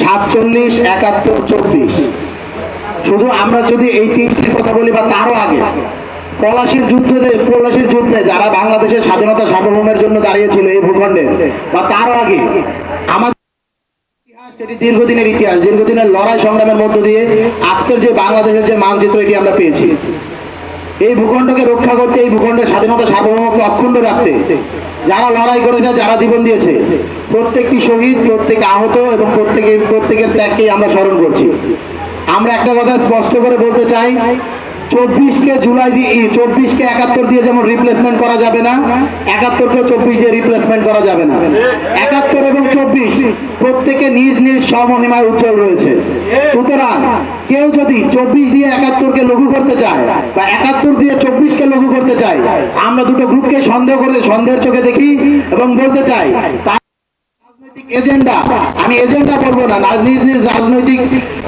47, 71, 24। শুধু আমরা যদি এই তিনটির কথা বলি বা তারও আগে পলাশীর যুদ্ধে যারা বাংলাদেশের স্বাধীনতা সার্বভৌমের জন্য দাঁড়িয়েছিল এই ভূখণ্ডে বা তারও আগে আমাদের এটি দীর্ঘদিনের ইতিহাস, দীর্ঘদিনের লড়াই সংগ্রামের মধ্য দিয়ে আজকের যে বাংলাদেশের যে মানচিত্র এটি আমরা পেয়েছি। এই ভূখণ্ডকে রক্ষা করতে, এই ভূখণ্ডের স্বাধীনতা সার্বভৌমকে অক্ষুণ্ণ রাখতে যারা লড়াই করেছে, যারা জীবন দিয়েছে, প্রত্যেকটি শহীদ, প্রত্যেক আহত এবং প্রত্যেকের ত্যাগকে আমরা স্মরণ করছি। আমরা একটা কথা স্পষ্ট করে বলতে চাই, 24কে জুলাই দিয়ে 24কে 71 দিয়ে যেমন রিপ্লেসমেন্ট করা যাবে না, 71কে 24 দিয়ে রিপ্লেসমেন্ট করা যাবে না। 71 এবং 24 প্রত্যেকে নিজ নিজ সমমহিমায় উজ্জ্বল রয়েছে। সুতরাং কেউ যদি 24 দিয়ে 71কে লঘু করতে চায় বা 71 দিয়ে 24কে লঘু করতে চায়, আমরা দুটো গ্রুপকে সন্দেহের চোখে দেখি এবং বলতে চাই রাজনৈতিক এজেন্ডা, আমি এজেন্ডা বলবো না, নিজ নিজ রাজনৈতিক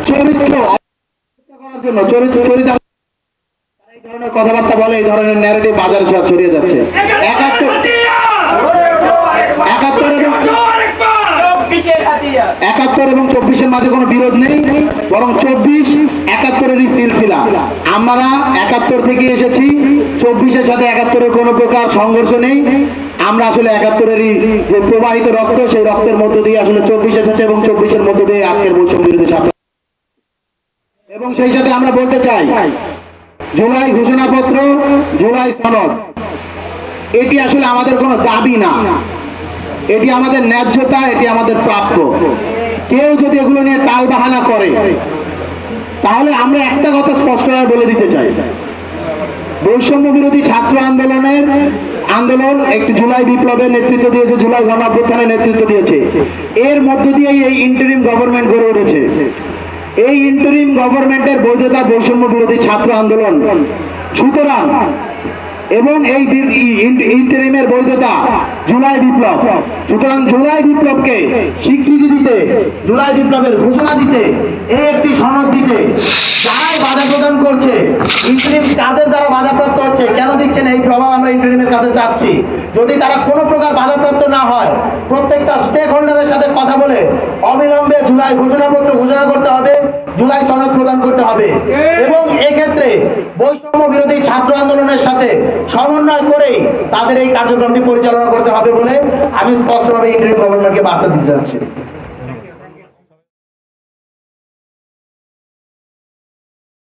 চরিত্র করার জন্য এই ধরনের কথাবার্তা বলে, এই ধরনের ন্যারেটিভ বাজারে সব ছড়িয়ে যাচ্ছে। 71 এবং 24-এর মাঝে কোনো বিরোধ নেই, বরং 24 71-এরই সিলসিলা। আমরা 71 থেকে এসেছি, 24-এর সাথে 71-এর কোনো প্রকার সংঘর্ষ নেই। আমরা আসলে 71-এরই যে প্রবাহিত রক্ত, সেই রক্তের মধ্য দিয়ে আসলে 24 এসেছে এবং 24-এর মধ্য দিয়ে আজকের বৈষম্য বিরোধী ছাত্র। এবং সেই সাথে আমরা বলতে চাই, জুলাই ঘোষণাপত্র, জুলাই সনদ এটি আসলে আমাদের কোনো দাবি না, এটি আমাদের ন্যায্যতা, এটি আমাদের প্রাপ্য। কেউ যদি এগুলো নিয়ে টালবাহানা করে তাহলে আমরা একটা কথা স্পষ্টভাবে বলে দিতে চাই, বৈষম্য বিরোধী ছাত্র আন্দোলন একটি জুলাই বিপ্লবের নেতৃত্ব দিয়েছে, জুলাই গণঅভ্যুত্থানের নেতৃত্ব দিয়েছে। এর মধ্য দিয়েই এই ইন্টারিম গভর্নমেন্ট গড়ে উঠেছে। এই ইন্টারিম গভর্নমেন্টের বৈধতা বৈষম্য বিরোধী ছাত্র আন্দোলন। সুতরাং এবং এই ইন্টারিমের বৈধতা জুলাই বিপ্লব। সুতরাং জুলাই বিপ্লবকে স্বীকৃতি দিতে, জুলাই বিপ্লবের ঘোষণা দিতে, এই একটি সনদ দিতে যারাই বাধা প্রদান করছে, ইন্টারিম তাদের দ্বারা বাধাপ্রাপ্ত হচ্ছে, কেন দিচ্ছেন এই প্রভাব আমরা ইন্টারিমের কাছে চাচ্ছি। যদি তারা কোনো প্রকার বাধাপ্রাপ্ত না হয়, প্রত্যেকটা স্টেক হোল্ডারের সাথে কথা বলে অবিলম্বে জুলাই ঘোষণাপত্র ঘোষণা করতে হবে, জুলাই সনদ প্রদান করতে হবে এবং এক্ষেত্রে বৈষম্য বিরোধী ছাত্র আন্দোলনের সাথে সমন্বয় করে তাদের এই কার্যক্রমটি পরিচালনা করতে হবে বলে আমি স্পষ্টভাবে ইন্টারিম গভর্নমেন্টকে বার্তা দিতে চাচ্ছি।